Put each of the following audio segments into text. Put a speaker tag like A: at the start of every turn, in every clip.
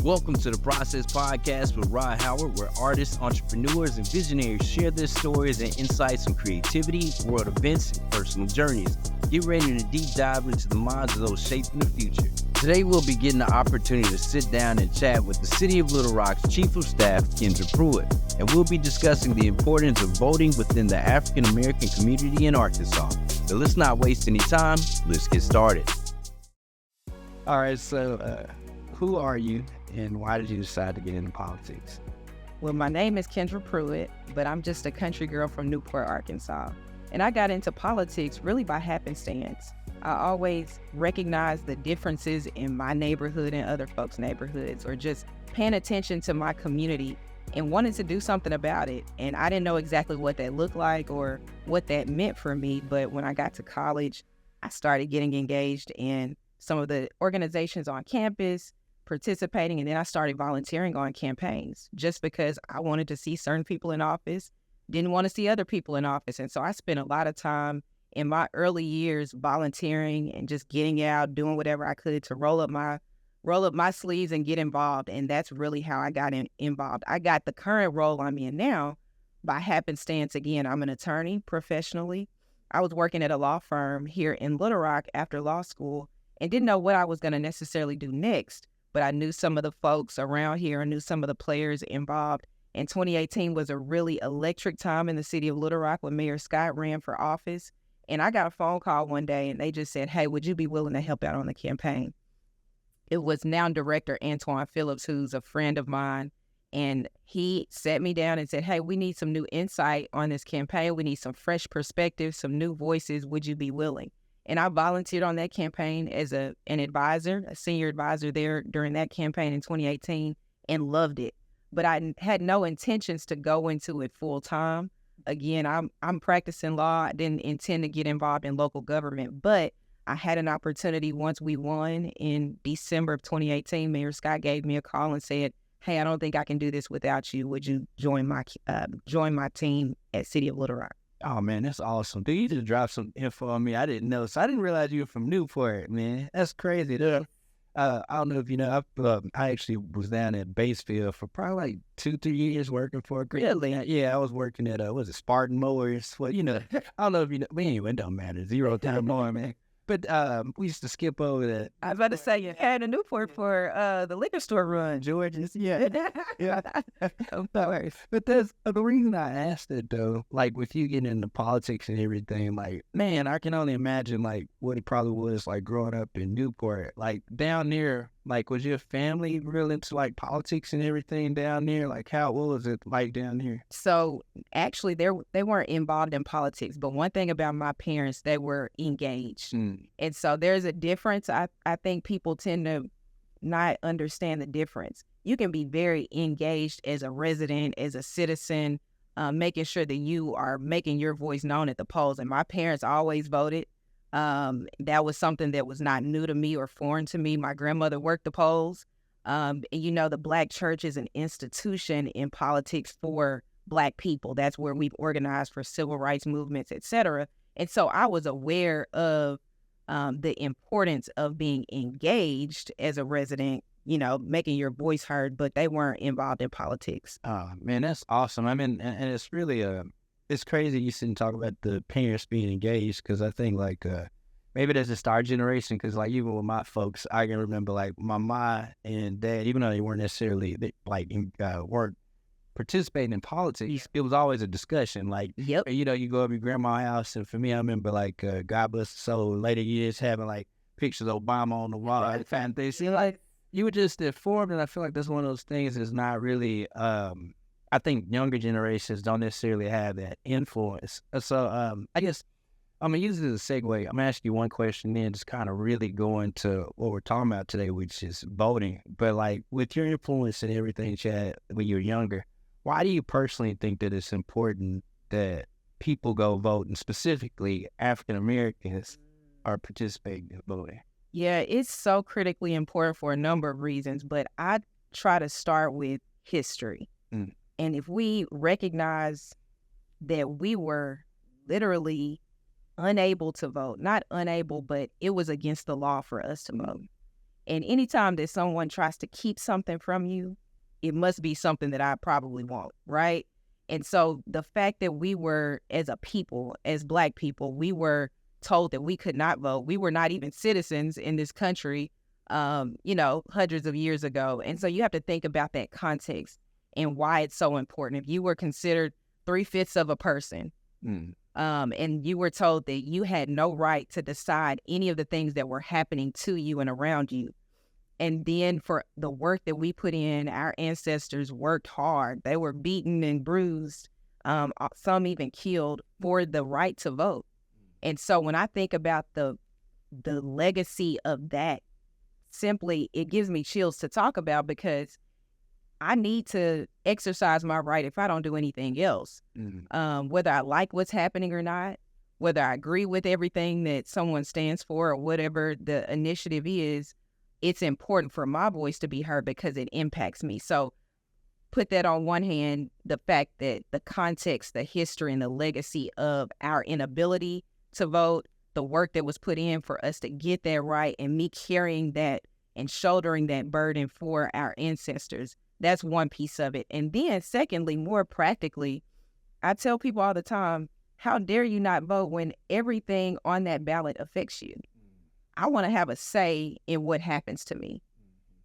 A: Welcome to the Process Podcast with Rod Howard, where artists, entrepreneurs, and visionaries share their stories and insights on creativity, world events, and personal journeys. Get ready to deep dive into the minds of those shaping the future. Today, we'll be getting the opportunity to sit down and chat with the City of Little Rock's Chief of Staff, Kendra Pruitt, and we'll be discussing the importance of voting within the African American community in Arkansas. So let's not waste any time. Let's get started. All right, so who are you and why did you decide to get into politics?
B: Well, my name is Kendra Pruitt, but I'm just a country girl from Newport, Arkansas. And I got into politics really by happenstance. I always recognized the differences in my neighborhood and other folks' neighborhoods, or just paying attention to my community and wanted to do something about it. And I didn't know exactly what that looked like or what that meant for me. But when I got to college, I started getting engaged in some of the organizations on campus, participating, and then I started volunteering on campaigns just because I wanted to see certain people in office, didn't want to see other people in office. And so I spent a lot of time in my early years volunteering and just getting out, doing whatever I could to roll up my sleeves and get involved. And that's really how I got involved. I got the current role I'm in now by happenstance. Again, I'm an attorney professionally. I was working at a law firm here in Little Rock after law school and didn't know what I was going to necessarily do next. But I knew some of the folks around here. I knew some of the players involved. And 2018 was a really electric time in the city of Little Rock when Mayor Scott ran for office. And I got a phone call one day and they just said, "Hey, would you be willing to help out on the campaign?" It was now Director Antoine Phillips, who's a friend of mine. And he sat me down and said, "Hey, we need some new insight on this campaign. We need some fresh perspectives, some new voices. Would you be willing?" And I volunteered on that campaign as an advisor, a senior advisor there during that campaign in 2018, and loved it. But I had no intentions to go into it full time. Again, I'm practicing law. I didn't intend to get involved in local government, but I had an opportunity once we won in December of 2018. Mayor Scott gave me a call and said, "Hey, I don't think I can do this without you. Would you join my team at City of Little Rock?"
A: Oh, man, that's awesome. Dude, you just dropped some info on me. I didn't know. So I didn't realize you were from Newport, man. That's crazy, dude. I don't know if you know, I actually was down at Basefield for probably like 2-3 years working for a
B: Really?
A: Yeah, I was working at, Spartan Mowers? Well, I don't know if you know, but anyway, it don't matter. 0 time more, man. But we used to skip over that.
B: I was about to say, you had a Newport for the liquor store run, George's.
A: Yeah. Yeah.
B: Of course.
A: But that's the reason I asked it, though. Like, with you getting into politics and everything, like, man, I can only imagine, like, what it probably was, like, growing up in Newport. Like, down there, like, was your family real into, like, politics and everything down there? Like, what was it like down here?
B: So, actually, they weren't involved in politics. But one thing about my parents, they were engaged. And so there's a difference. I think people tend to not understand the difference. You can be very engaged as a resident, as a citizen, making sure that you are making your voice known at the polls. And my parents always voted. That was something that was not new to me or foreign to me. My grandmother worked the polls. And the Black church is an institution in politics for Black people. That's where we've organized for civil rights movements, et cetera. And so I was aware of the importance of being engaged as a resident, making your voice heard, but they weren't involved in politics.
A: Oh, man, that's awesome. I mean, and it's really, it's crazy you shouldn't talk about the parents being engaged, because I think, like, maybe that's just our generation, because, like, even with my folks, I can remember, like, my mom and dad, even though they weren't necessarily, weren't participating in politics, it was always a discussion. Like,
B: Yep.
A: You go up to your grandma's house, and for me, I remember, like, God bless the soul, later years having, like, pictures of Obama on the wall, and things. Like, you were just informed, and I feel like that's one of those things that's not really, I think younger generations don't necessarily have that influence. So, I guess I'm going to use it as a segue. I'm going to ask you one question, then just kind of really go into what we're talking about today, which is voting. But, like, with your influence and everything, Chad, when you were younger, why do you personally think that it's important that people go vote, and specifically African Americans are participating in voting?
B: Yeah, it's so critically important for a number of reasons, but I try to start with history. And if we recognize that we were literally unable to vote, not unable, but it was against the law for us to vote. And anytime that someone tries to keep something from you, it must be something that I probably want, right? And so the fact that we were, as a people, as Black people, we were told that we could not vote. We were not even citizens in this country, hundreds of years ago. And so you have to think about that context and why it's so important. If you were considered 3/5 of a person, and you were told that you had no right to decide any of the things that were happening to you and around you. And then for the work that we put in, our ancestors worked hard. They were beaten and bruised, some even killed for the right to vote. And so when I think about the legacy of that, simply, it gives me chills to talk about, because I need to exercise my right if I don't do anything else. Whether I like what's happening or not, whether I agree with everything that someone stands for or whatever the initiative is, it's important for my voice to be heard because it impacts me. So put that on one hand, the fact that the context, the history, and the legacy of our inability to vote, the work that was put in for us to get that right, and me carrying that and shouldering that burden for our ancestors. That's one piece of it. And then secondly, more practically, I tell people all the time, how dare you not vote when everything on that ballot affects you? I want to have a say in what happens to me.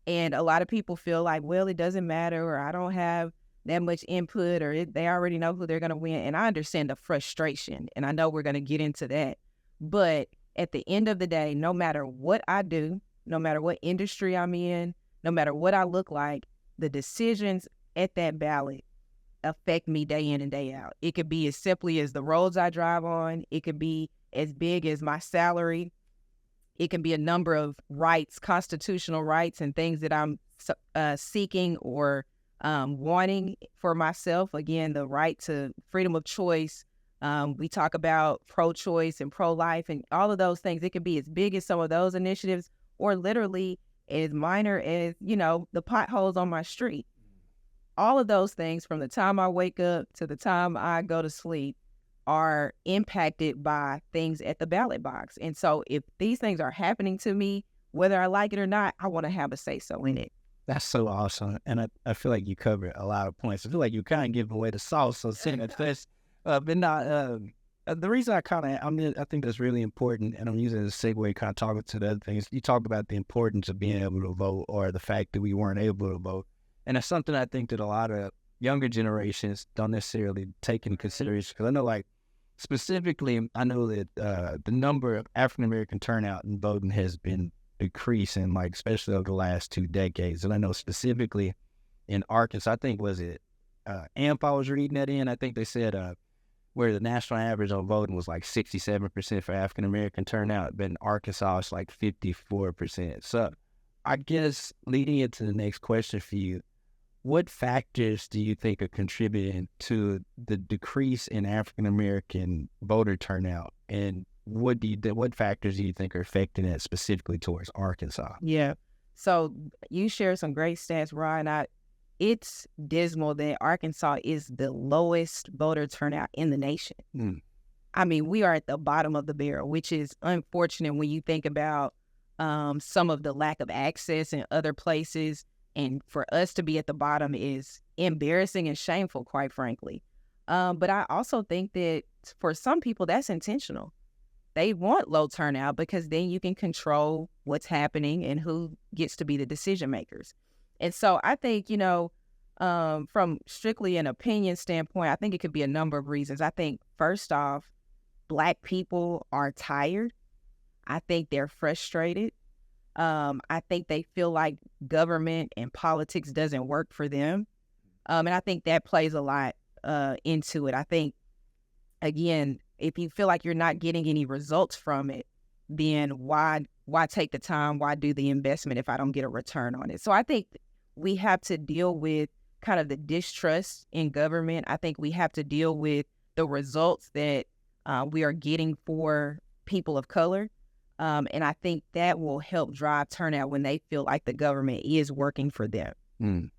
B: And a lot of people feel like, well, it doesn't matter, or I don't have that much input, or they already know who they're going to win. And I understand the frustration, and I know we're going to get into that. But at the end of the day, no matter what I do, no matter what industry I'm in, no matter what I look like, the decisions at that ballot affect me day in and day out. It could be as simply as the roads I drive on. It could be as big as my salary. It can be a number of rights, constitutional rights, and things that I'm seeking or wanting for myself. Again, the right to freedom of choice. We talk about pro-choice and pro-life and all of those things. It could be as big as some of those initiatives, or literally as minor as, the potholes on my street. All of those things, from the time I wake up to the time I go to sleep, are impacted by things at the ballot box. And so if these things are happening to me, whether I like it or not, I want to have a say-so in it.
A: That's so awesome. And I feel like you covered a lot of points. I feel like you kind of giving away the sauce. So but not, the reason I think that's really important, and I'm using it as a segue, kind of talking to the other things. You talked about the importance of being able to vote, or the fact that we weren't able to vote. And that's something I think that a lot of younger generations don't necessarily take into consideration. Because I know, like, specifically, I know that the number of African-American turnout in voting has been decreasing, like, especially over the last 2 decades. And I know specifically in Arkansas, I think, was it AMP I was reading that in? I think they said where the national average on voting was like 67% for African-American turnout, but in Arkansas, it's like 54%. So I guess leading into the next question for you, what factors do you think are contributing to the decrease in African-American voter turnout? And what factors do you think are affecting it specifically towards Arkansas?
B: Yeah. So you shared some great stats, Ryan. It's dismal that Arkansas is the lowest voter turnout in the nation. I mean, we are at the bottom of the barrel, which is unfortunate when you think about some of the lack of access in other places. And for us to be at the bottom is embarrassing and shameful, quite frankly. But I also think that for some people, that's intentional. They want low turnout because then you can control what's happening and who gets to be the decision makers. And so I think, from strictly an opinion standpoint, I think it could be a number of reasons. I think, first off, Black people are tired. I think they're frustrated. I think they feel like government and politics doesn't work for them. And I think that plays a lot into it. I think, again, if you feel like you're not getting any results from it, then why take the time? Why do the investment if I don't get a return on it? So I think we have to deal with kind of the distrust in government. I think we have to deal with the results that we are getting for people of color. And I think that will help drive turnout when they feel like the government is working for them.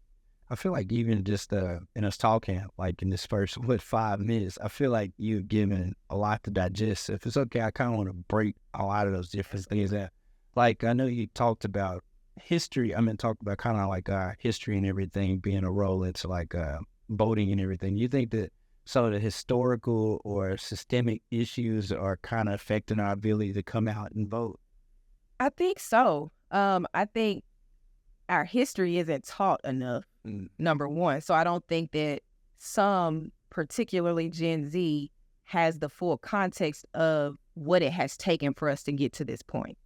A: I feel like even just in us talking, like in this first 5 minutes, I feel like you've given a lot to digest. If it's okay, I kind of want to break a lot of those different things out. Like, I know you talked about history, I mean, talk about kind of like history and everything being a role into like voting and everything. You think that some of the historical or systemic issues are kind of affecting our ability to come out and vote?
B: I think so. I think our history isn't taught enough, number one. So I don't think that some, particularly Gen Z, has the full context of what it has taken for us to get to this point.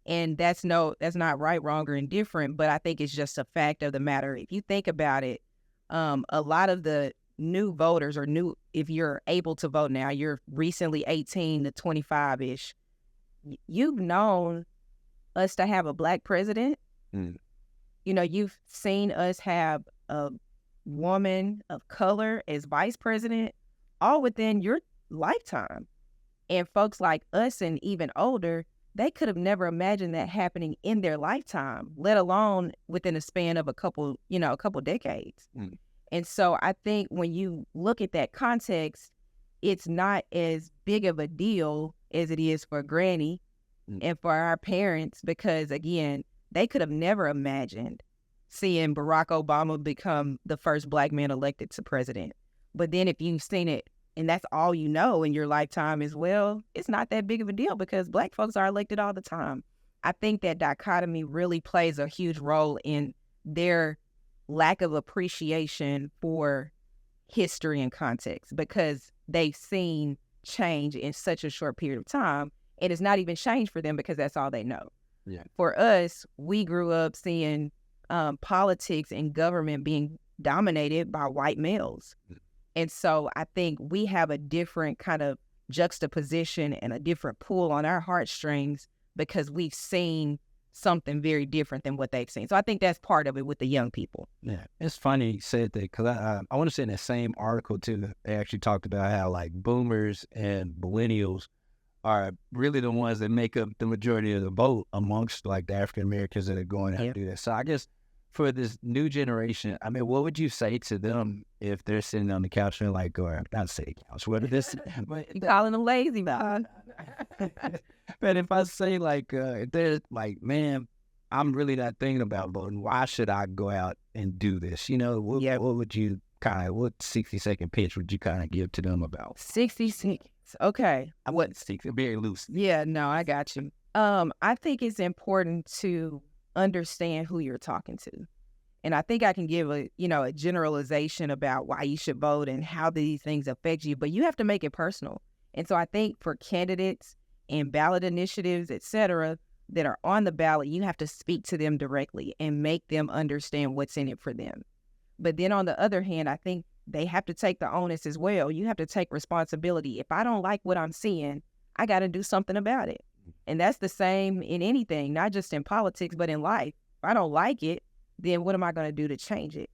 B: And that's not right, wrong, or indifferent, but I think it's just a fact of the matter. If you think about it, a lot of the new voters or if you're able to vote now, you're recently 18 to 25-ish, you've known us to have a Black president. You know, you've seen us have a woman of color as vice president, all within your lifetime. And folks like us and even older, they could have never imagined that happening in their lifetime, let alone within a span of a couple decades. And so I think when you look at that context, it's not as big of a deal as it is for Granny and for our parents, because again, they could have never imagined seeing Barack Obama become the first Black man elected to president. But then if you've seen it and that's all you know in your lifetime as well, it's not that big of a deal because Black folks are elected all the time. I think that dichotomy really plays a huge role in their lack of appreciation for history and context, because they've seen change in such a short period of time, and it's not even change for them because that's all they know.
A: Yeah.
B: For us, we grew up seeing politics and government being dominated by white males. And so I think we have a different kind of juxtaposition and a different pull on our heartstrings because we've seen something very different than what they've seen. So I think that's part of it with the young people.
A: Yeah, it's funny you said that because I want to say in that same article too, they actually talked about how like boomers and millennials are really the ones that make up the majority of the vote amongst like the African Americans that are going out to do that. So I guess for this new generation, I mean, what would you say to them if they're sitting on the couch and like, or not say couch, what this?
B: You calling them lazy, man?
A: But if I say like, if they're like, man, I'm really not thinking about voting, why should I go out and do this? You know, what would you what 60-second pitch would you kind of give to them about?
B: 60 seconds. Okay.
A: I wasn't 60, very loose.
B: Yeah, no, I got you. I think it's important to understand who you're talking to. And I think I can give a generalization about why you should vote and how these things affect you, but you have to make it personal. And so I think for candidates and ballot initiatives, et cetera, that are on the ballot, you have to speak to them directly and make them understand what's in it for them. But then on the other hand, I think they have to take the onus as well. You have to take responsibility. If I don't like what I'm seeing, I got to do something about it. And that's the same in anything, not just in politics, but in life. If I don't like it, then what am I going to do to change it?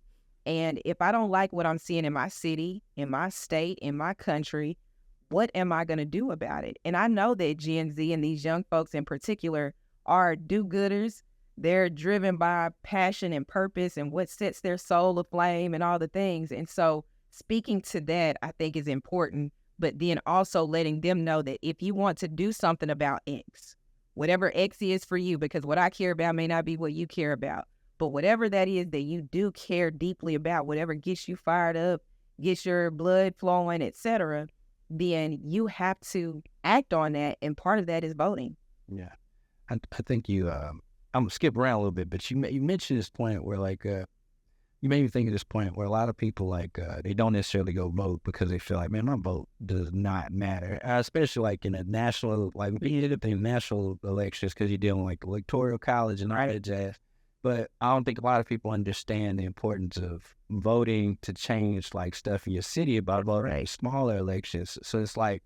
B: And if I don't like what I'm seeing in my city, in my state, in my country, what am I going to do about it? And I know that Gen Z and these young folks in particular are do-gooders. They're driven by passion and purpose and what sets their soul aflame and all the things. And so speaking to that, I think is important, but then also letting them know that if you want to do something about X, whatever X is for you, because what I care about may not be what you care about, but whatever that is that you do care deeply about, whatever gets you fired up, gets your blood flowing, etc., then you have to act on that. And part of that is voting.
A: Yeah. I think you, I'm going to skip around a little bit, but you mentioned this point where like, you made me think of this point where a lot of people like, they don't necessarily go vote because they feel like, man, my vote does not matter. Especially like in a national, like in national elections, because you're dealing with like electoral college and all that jazz. But I don't think a lot of people understand the importance of voting to change like stuff in your city about voting in smaller elections. So it's like,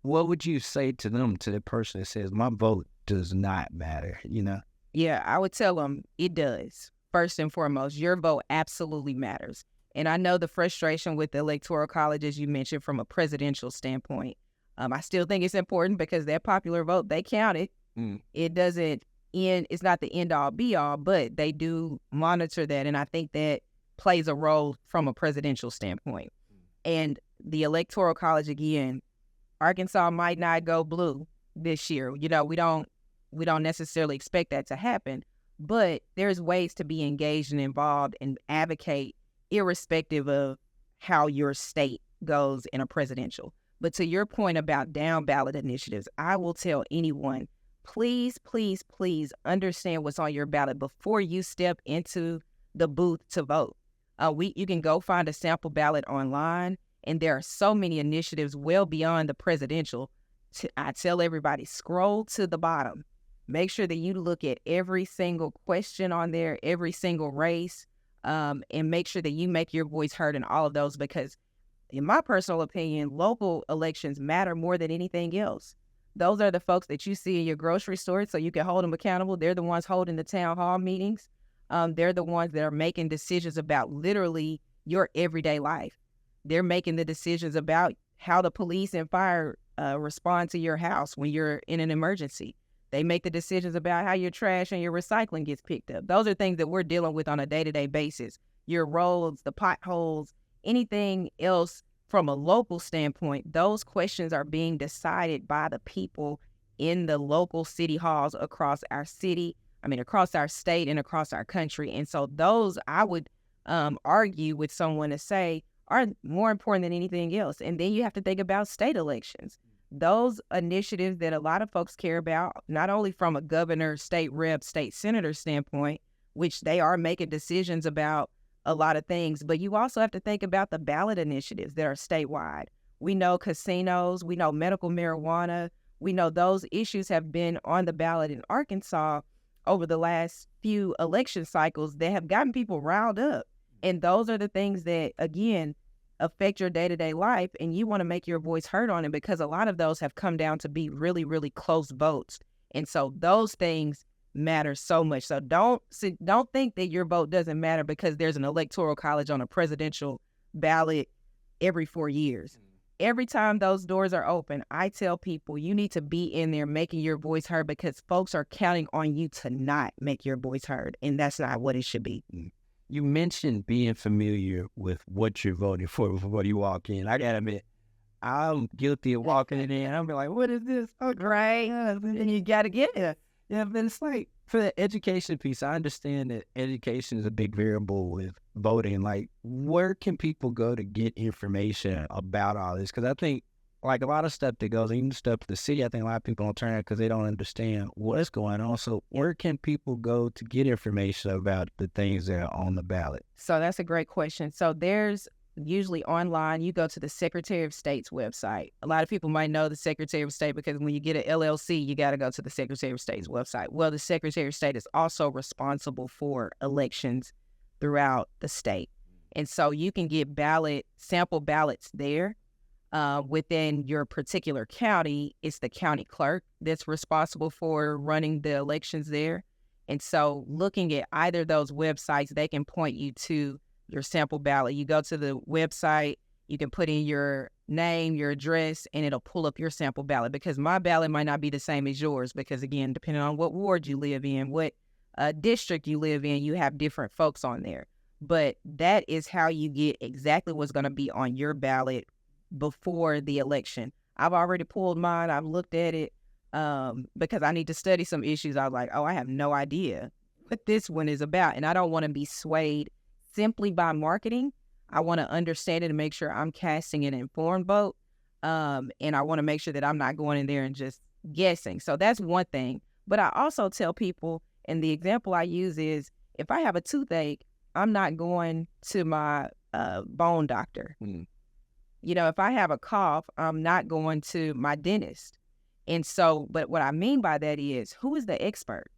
A: what would you say to them, to the person that says, my vote does not matter, you know?
B: Yeah, I would tell them it does. First and foremost, your vote absolutely matters. And I know the frustration with the Electoral College, as you mentioned, from a presidential standpoint. I still think it's important because that popular vote, they count it. It doesn't end, it's not the end all be all, but they do monitor that. And I think that plays a role from a presidential standpoint. And the Electoral College, again, Arkansas might not go blue this year. You know, we don't necessarily expect that to happen. but there's ways to be engaged and involved and advocate irrespective of how your state goes in a presidential. But to your point about down ballot initiatives, I will tell anyone, please, please, please understand what's on your ballot before you step into the booth to vote. You can go find a sample ballot online, and there are so many initiatives well beyond the presidential. I tell everybody, scroll to the bottom. Make sure that you look at every single question on there, every single race, and make sure that you make your voice heard in all of those, because in my personal opinion, local elections matter more than anything else. Those are the folks that you see in your grocery store, so you can hold them accountable. They're the ones holding the town hall meetings. They're the ones that are making decisions about literally your everyday life. They're making the decisions about how the police and fire respond to your house when you're in an emergency. They make the decisions about how your trash and your recycling gets picked up. Those are things that we're dealing with on a day-to-day basis. Your roads, the potholes, anything else from a local standpoint, those questions are being decided by the people in the local city halls across our city, across our state and across our country. And so those, I would argue with someone to say, are more important than anything else. And then you have to think about state elections. Those initiatives that a lot of folks care about, not only from a governor, state rep, state senator standpoint, which they are making decisions about a lot of things, but you also have to think about the ballot initiatives that are statewide. We know casinos, we know medical marijuana, we know those issues have been on the ballot in Arkansas over the last few election cycles that have gotten people riled up. And those are the things that, again, affect your day-to-day life, and you want to make your voice heard on it, because a lot of those have come down to be really, really close votes. And so those things matter so much. So don't think that your vote doesn't matter because there's an electoral college on a presidential ballot every 4 years. Every time those doors are open, I tell people you need to be in there making your voice heard, because folks are counting on you to not make your voice heard, and that's not what it should be.
A: You mentioned being familiar with what you're voting for before you walk in. I gotta admit, I'm guilty of walking in there and I'm like, what is this? Oh,
B: Right.
A: and you gotta get it. Yeah, but it's like, for the education piece, I understand that education is a big variable with voting. Like, where can people go to get information about all this? Because I think, like, a lot of stuff that goes, even stuff to the city, I think a lot of people don't turn out because they don't understand what's going on. So where can people go to get information about the things that are on the ballot?
B: So that's a great question. So there's usually online, you go to the Secretary of State's website. A lot of people might know the Secretary of State because when you get an LLC, you got to go to the Secretary of State's website. Well, the Secretary of State is also responsible for elections throughout the state. And so you can get sample ballots there. Within your particular county, it's the county clerk that's responsible for running the elections there. And so looking at either of those websites, they can point you to your sample ballot. You go to the website, you can put in your name, your address, and it'll pull up your sample ballot, because my ballot might not be the same as yours, because again, depending on what ward you live in, what district you live in, you have different folks on there. But that is how you get exactly what's going to be on your ballot before the election. I've already pulled mine. I've looked at it because I need to study some issues. I was like, I have no idea what this one is about. And I don't want to be swayed simply by marketing. I want to understand it and make sure I'm casting an informed vote. And I want to make sure that I'm not going in there and just guessing. So that's one thing. But I also tell people, and the example I use is, if I have a toothache, I'm not going to my bone doctor. You know, if I have a cough, I'm not going to my dentist. And so, but what I mean by that is, who is the expert?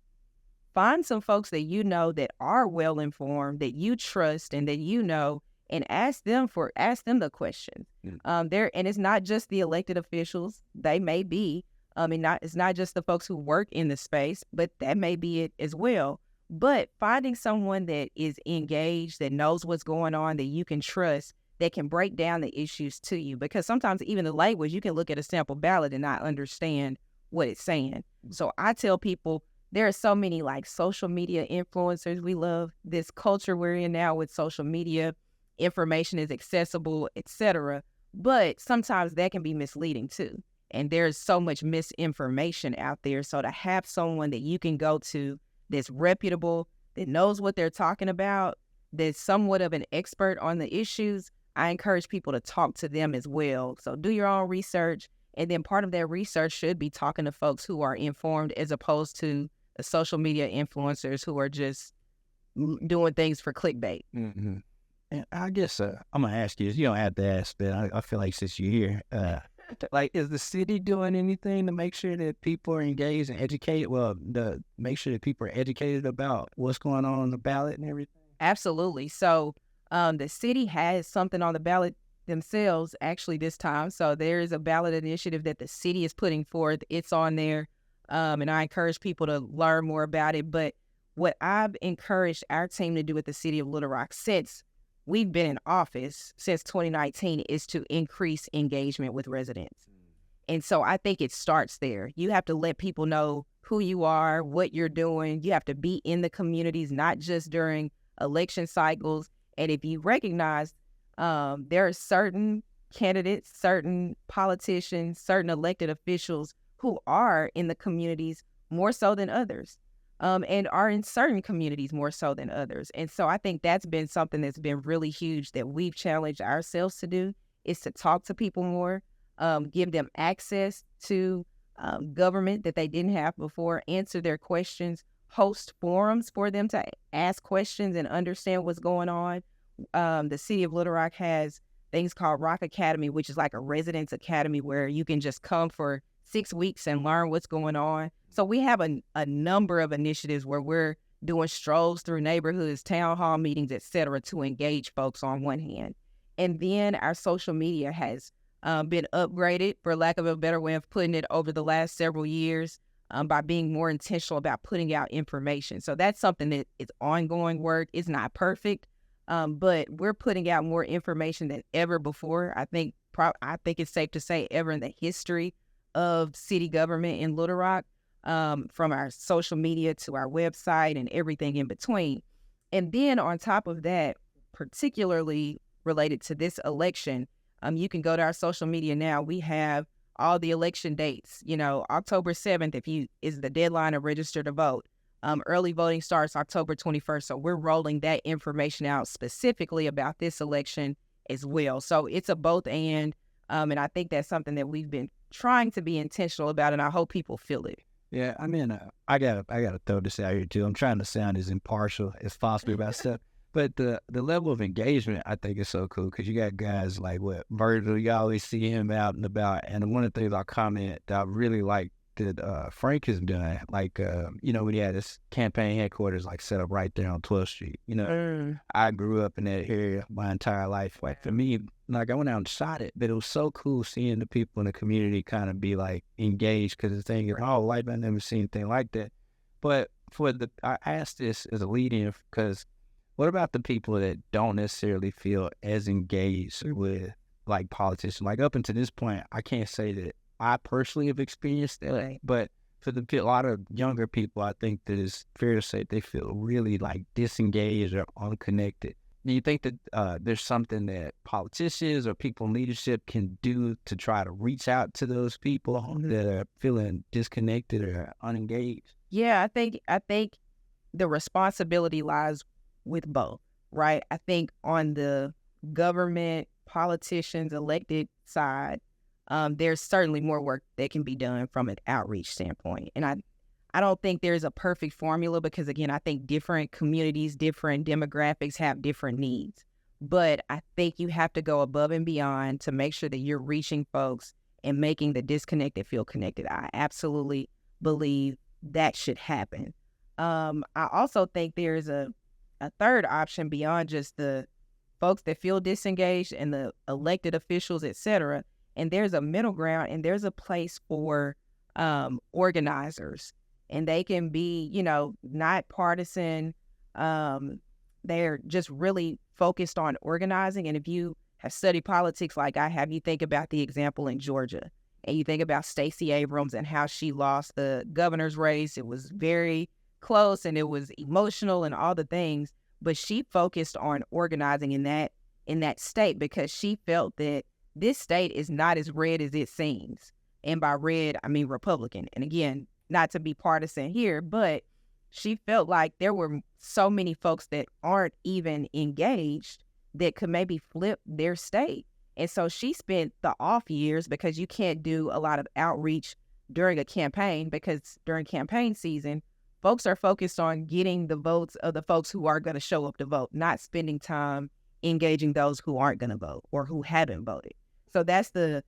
B: Find some folks that you know that are well informed, that you trust, and that you know, and ask them the questions. And it's not just the elected officials. They may be. It's not just the folks who work in the space, but that may be it as well. But finding someone that is engaged, that knows what's going on, that you can trust, that can break down the issues to you. Because sometimes even the language, you can look at a sample ballot and not understand what it's saying. So I tell people, there are so many like social media influencers. We love this culture we're in now with social media. Information is accessible, etc. But sometimes that can be misleading too. And there's so much misinformation out there. So to have someone that you can go to that's reputable, that knows what they're talking about, that's somewhat of an expert on the issues, I encourage people to talk to them as well. So do your own research. And then part of that research should be talking to folks who are informed as opposed to the social media influencers who are just doing things for clickbait.
A: Mm-hmm. And I guess I'm going to ask you, you don't have to ask, but I feel like since you're here, like, is the city doing anything to make sure that people are engaged and educated? Well, make sure that people are educated about what's going on the ballot and everything?
B: Absolutely. So the city has something on the ballot themselves actually this time. So there is a ballot initiative that the city is putting forth. It's on there. And I encourage people to learn more about it. But what I've encouraged our team to do at the City of Little Rock since we've been in office since 2019 is to increase engagement with residents. And so I think it starts there. You have to let people know who you are, what you're doing. You have to be in the communities, not just during election cycles. And if you recognize there are certain candidates, certain politicians, certain elected officials who are in the communities more so than others, and are in certain communities more so than others. And so I think that's been something that's been really huge that we've challenged ourselves to do, is to talk to people more, give them access to government that they didn't have before, answer their questions, host forums for them to ask questions and understand what's going on. The City of Little Rock has things called Rock Academy, which is like a residence academy where you can just come for 6 weeks and learn what's going on. So we have a number of initiatives where we're doing strolls through neighborhoods, town hall meetings, et cetera, to engage folks on one hand. And then our social media has been upgraded, for lack of a better way of putting it, over the last several years by being more intentional about putting out information. So that's something that is ongoing work. It's not perfect, but we're putting out more information than ever before. I think it's safe to say ever in the history of city government in Little Rock, from our social media to our website and everything in between. And then on top of that, particularly related to this election, you can go to our social media now. We have all the election dates. October 7th is the deadline to register to vote. Early voting starts October 21st. So we're rolling that information out specifically about this election as well. So it's a both and I think that's something that we've been trying to be intentional about, and I hope people feel it.
A: Yeah, I mean, I gotta throw this out here too. I'm trying to sound as impartial as possible about stuff, but the level of engagement I think is so cool because you got guys like Virgil. You always see him out and about, and one of the things I comment that I really like that Frank has done, like when he had his campaign headquarters like set up right there on 12th Street. I grew up in that area my entire life. Like for me, like I went out and shot it, but it was so cool seeing the people in the community kind of be like engaged because the thing is, oh, like I never seen anything like that. But I asked this as a lead-in because what about the people that don't necessarily feel as engaged with like politicians? Like up until this point, I can't say that I personally have experienced that, right. But for a lot of younger people, I think that it's fair to say they feel really like disengaged or unconnected. Do you think that there's something that politicians or people in leadership can do to try to reach out to those people that are feeling disconnected or unengaged?
B: Yeah, I think the responsibility lies with both, right? I think on the government, politicians, elected side, there's certainly more work that can be done from an outreach standpoint. And I don't think there's a perfect formula because, again, I think different communities, different demographics have different needs. But I think you have to go above and beyond to make sure that you're reaching folks and making the disconnected feel connected. I absolutely believe that should happen. I also think there's a third option beyond just the folks that feel disengaged and the elected officials, et cetera. And there's a middle ground and there's a place for organizers. And they can be, not partisan. They're just really focused on organizing. And if you have studied politics like I have, you think about the example in Georgia. And you think about Stacey Abrams and how she lost the governor's race. It was very close and it was emotional and all the things. But she focused on organizing in that state because she felt that this state is not as red as it seems. And by red, I mean Republican. And again, not to be partisan here, but she felt like there were so many folks that aren't even engaged that could maybe flip their state. And so she spent the off years, because you can't do a lot of outreach during a campaign, because during campaign season, folks are focused on getting the votes of the folks who are going to show up to vote, not spending time engaging those who aren't going to vote or who haven't voted. So that's the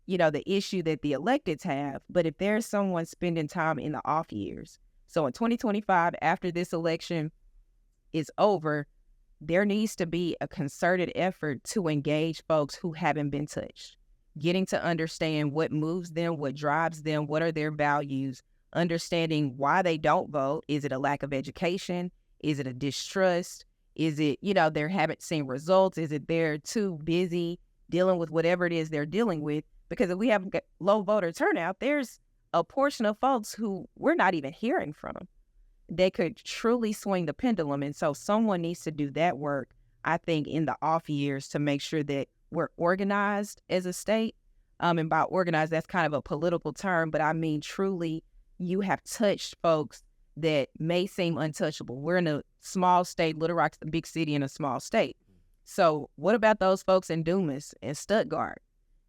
B: issue that the electeds have. But if there's someone spending time in the off years, so in 2025, after this election is over, there needs to be a concerted effort to engage folks who haven't been touched, getting to understand what moves them, what drives them, what are their values, understanding why they don't vote. Is it a lack of education? Is it a distrust? Is it, they haven't seen results? Is it they're too busy dealing with whatever it is they're dealing with? Because if we have low voter turnout, there's a portion of folks who we're not even hearing from. They could truly swing the pendulum. And so someone needs to do that work, I think, in the off years to make sure that we're organized as a state. And by organized, that's kind of a political term, but I mean truly you have touched folks that may seem untouchable. We're in a small state. Little Rock's the big city in a small state. So what about those folks in Dumas and Stuttgart?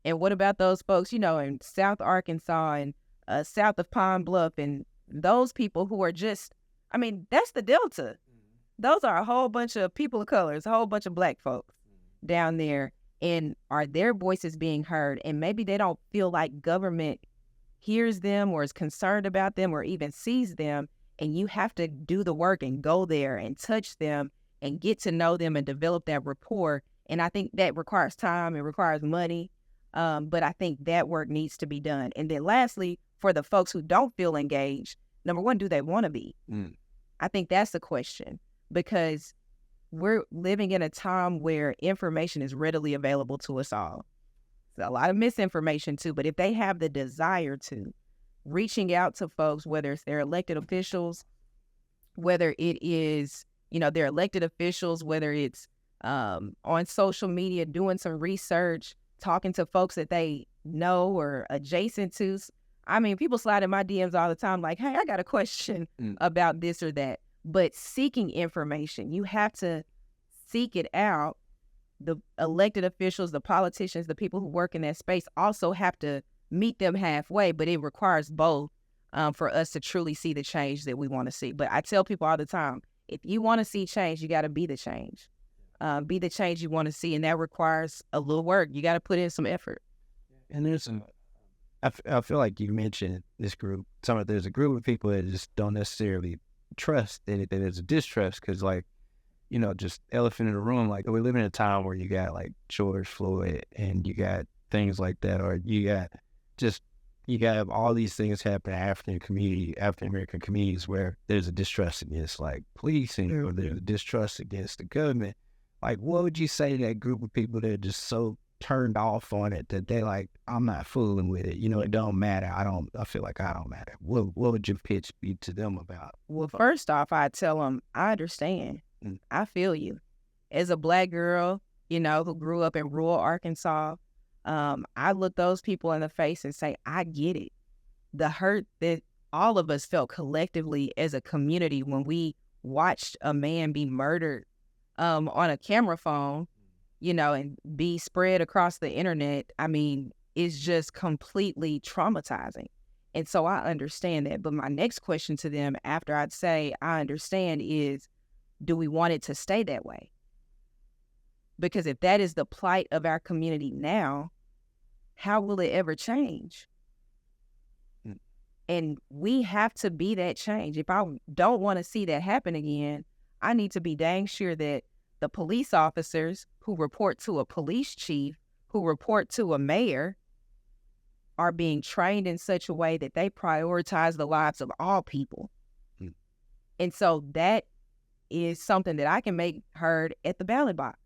B: And what about those folks, in South Arkansas and south of Pine Bluff, and those people who are just, that's the Delta. Those are a whole bunch of people of colors, a whole bunch of Black folks down there. And are their voices being heard? And maybe they don't feel like government hears them or is concerned about them or even sees them. And you have to do the work and go there and touch them and get to know them and develop that rapport. And I think that requires time, it requires money. But I think that work needs to be done. And then lastly, for the folks who don't feel engaged, number one, do they want to be? I think that's the question, because we're living in a time where information is readily available to us all. There's a lot of misinformation too, but if they have the desire to, reaching out to folks, whether it's their elected officials, whether it is, their elected officials, whether it's on social media, doing some research, talking to folks that they know or adjacent to. People slide in my DMs all the time like, hey, I got a question about this or that. But seeking information, you have to seek it out. The elected officials, the politicians, the people who work in that space also have to meet them halfway, but it requires both for us to truly see the change that we want to see. But I tell people all the time, if you want to see change, you got to be the change. Be the change you want to see, and that requires a little work. You got to put in some effort.
A: And I feel like you mentioned this group. There's a group of people that just don't necessarily trust anything. There's a distrust because, just elephant in the room. Like, we live in a time where you got like George Floyd and you got things like that, or you got all these things happen in African American communities where there's a distrust against like policing, or there's a distrust against the government. Like, what would you say to that group of people that are just so turned off on it that they like, I'm not fooling with it. It don't matter. I feel like I don't matter. What would your pitch be to them about?
B: Well, first off, I tell them, I understand. I feel you. As a Black girl, who grew up in rural Arkansas, I look those people in the face and say, I get it. The hurt that all of us felt collectively as a community when we watched a man be murdered on a camera phone, and be spread across the internet, is just completely traumatizing. And so I understand that. But my next question to them after I'd say I understand is, do we want it to stay that way? Because if that is the plight of our community now, how will it ever change? And we have to be that change. If I don't want to see that happen again, I need to be dang sure that the police officers who report to a police chief, who report to a mayor, are being trained in such a way that they prioritize the lives of all people. And so that is something that I can make heard at the ballot box.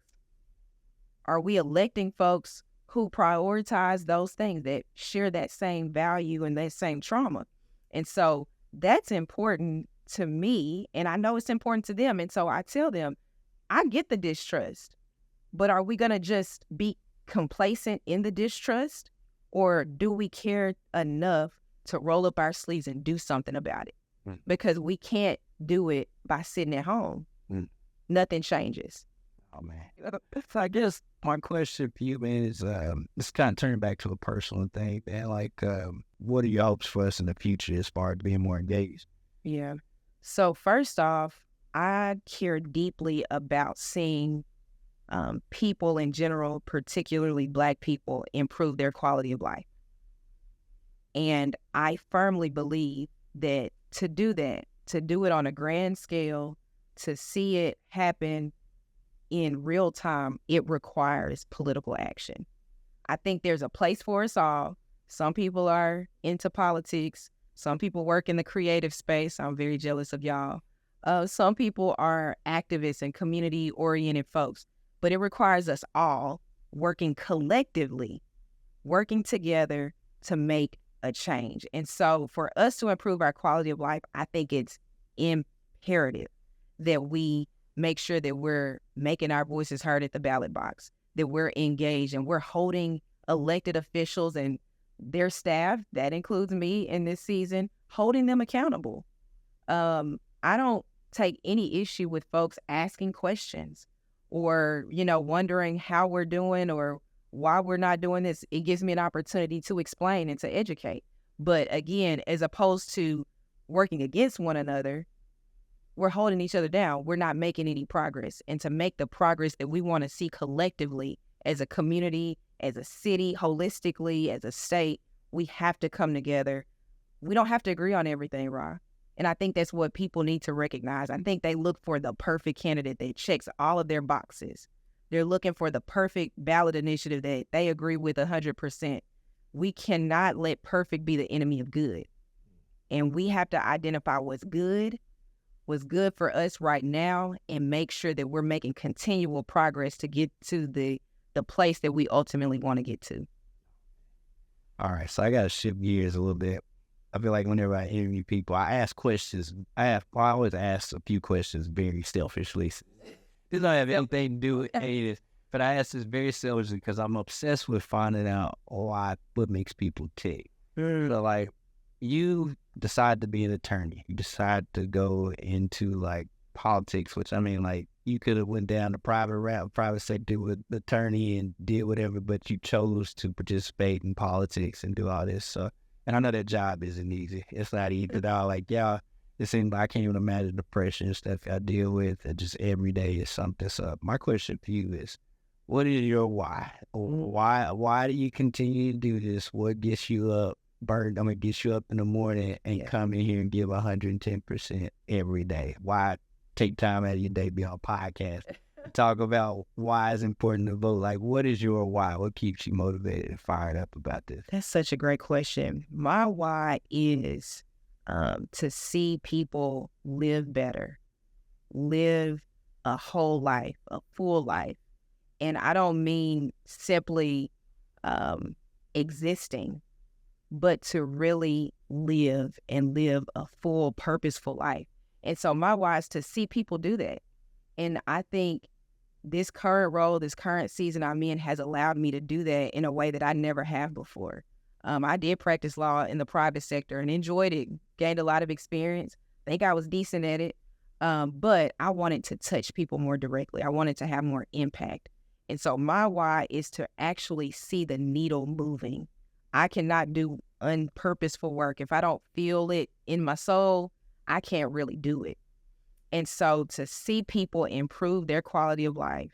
B: Are we electing folks who prioritize those things, that share that same value and that same trauma? And so that's important to me, and I know it's important to them. And so I tell them, I get the distrust, but are we going to just be complacent in the distrust, or do we care enough to roll up our sleeves and do something about it? Because we can't do it by sitting at home. Nothing changes.
A: Oh, man. So I guess my question for you, man, is it's kind of turning back to a personal thing, man. Like, what are your hopes for us in the future as far as being more engaged?
B: Yeah. So first off, I care deeply about seeing people in general, particularly Black people, improve their quality of life. And I firmly believe that to do it on a grand scale, to see it happen in real time, it requires political action. I think there's a place for us all. Some people are into politics. Some people work in the creative space. I'm very jealous of y'all. Some people are activists and community-oriented folks. But it requires us all working collectively, working together to make a change. And so for us to improve our quality of life, I think it's imperative that we make sure that we're making our voices heard at the ballot box, that we're engaged and we're holding elected officials and their staff, that includes me in this season, holding them accountable. I don't take any issue with folks asking questions or, wondering how we're doing or why we're not doing this. It gives me an opportunity to explain and to educate. But again, as opposed to working against one another, we're holding each other down. We're not making any progress. And to make the progress that we want to see collectively as a community, as a city, holistically, as a state, we have to come together. We don't have to agree on everything, Ra. And I think that's what people need to recognize. I think they look for the perfect candidate that checks all of their boxes. They're looking for the perfect ballot initiative that they agree with 100%. We cannot let perfect be the enemy of good. And we have to identify what's good for us right now, and make sure that we're making continual progress to get to the place that we ultimately want to get to.
A: All right, so I got to shift gears a little bit. I feel like whenever I interview people, I ask questions. I always ask a few questions very selfishly. This don't have anything to do with any of this, but I ask this very selfishly because I'm obsessed with finding out what makes people tick. So, like, you decide to be an attorney. You decide to go into, like, politics, which, I mean, like, you could have went down the private route, private sector with the attorney and did whatever, but you chose to participate in politics and do all this. So, and I know that job isn't easy. It's not easy at all. Like, it seems like I can't even imagine the pressure and stuff I deal with. And just every day is something. So my question for you is, what is your why? Why do you continue to do this? What gets you up? Gets you up in the morning and come in here and give 110% every day? Why take time out of your day, be on podcast, talk about why it's important to vote? Like, what is your why? What keeps you motivated and fired up about this?
B: That's such a great question. My why is to see people live better, live a whole life, a full life. And I don't mean simply existing, but to really live a full, purposeful life. And so my why is to see people do that. And I think this current role, this current season I'm in has allowed me to do that in a way that I never have before. I did practice law in the private sector and enjoyed it, gained a lot of experience. I think I was decent at it, but I wanted to touch people more directly. I wanted to have more impact. And so my why is to actually see the needle moving. I cannot do unpurposeful work. If I don't feel it in my soul, I can't really do it. And so to see people improve their quality of life,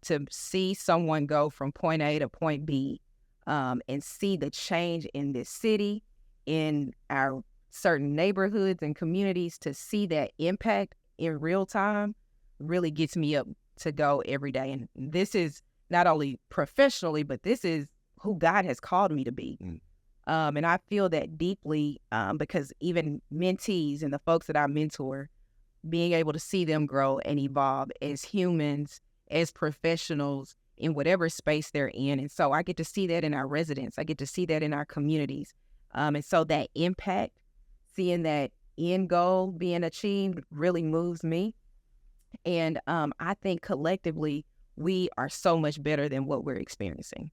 B: to see someone go from point A to point B, and see the change in this city, in our certain neighborhoods and communities, to see that impact in real time really gets me up to go every day. And this is not only professionally, but this is who God has called me to be. And I feel that deeply because even mentees and the folks that I mentor, being able to see them grow and evolve as humans, as professionals in whatever space they're in. And so I get to see that in our residents. I get to see that in our communities. And so that impact, seeing that end goal being achieved really moves me. And I think collectively, we are so much better than what we're experiencing.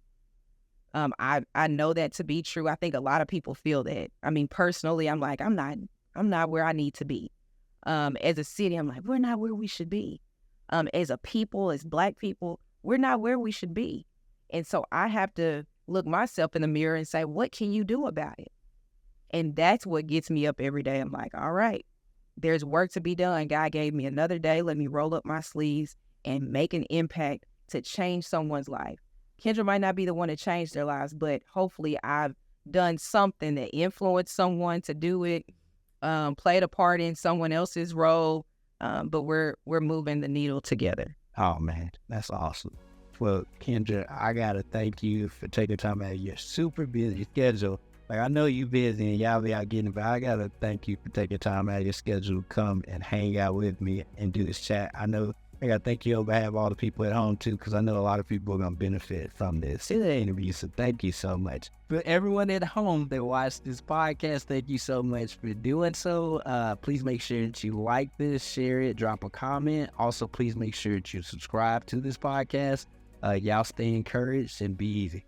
B: I know that to be true. I think a lot of people feel that. I mean, personally, I'm like, I'm not where I need to be. As a city, I'm like, we're not where we should be. As a people, as Black people, we're not where we should be. And so I have to look myself in the mirror and say, what can you do about it? And that's what gets me up every day. I'm like, all right, there's work to be done. God gave me another day. Let me roll up my sleeves and make an impact to change someone's life. Kendra might not be the one to change their lives, but hopefully I've done something that influenced someone to do it, played a part in someone else's role, but we're moving the needle together.
A: Oh, man, that's awesome. Well, Kendra, I got to thank you for taking time out of your super busy schedule. Like, I know you busy and y'all be out getting it, but I got to thank you for taking time out of your schedule to come and hang out with me and do this chat. I know I got to thank you on behalf of all the people at home, too, because I know a lot of people are going to benefit from this interview, so thank you so much. For everyone at home that watched this podcast, thank you so much for doing so. Please make sure that you like this, share it, drop a comment. Also, please make sure that you subscribe to this podcast. Y'all stay encouraged and be easy.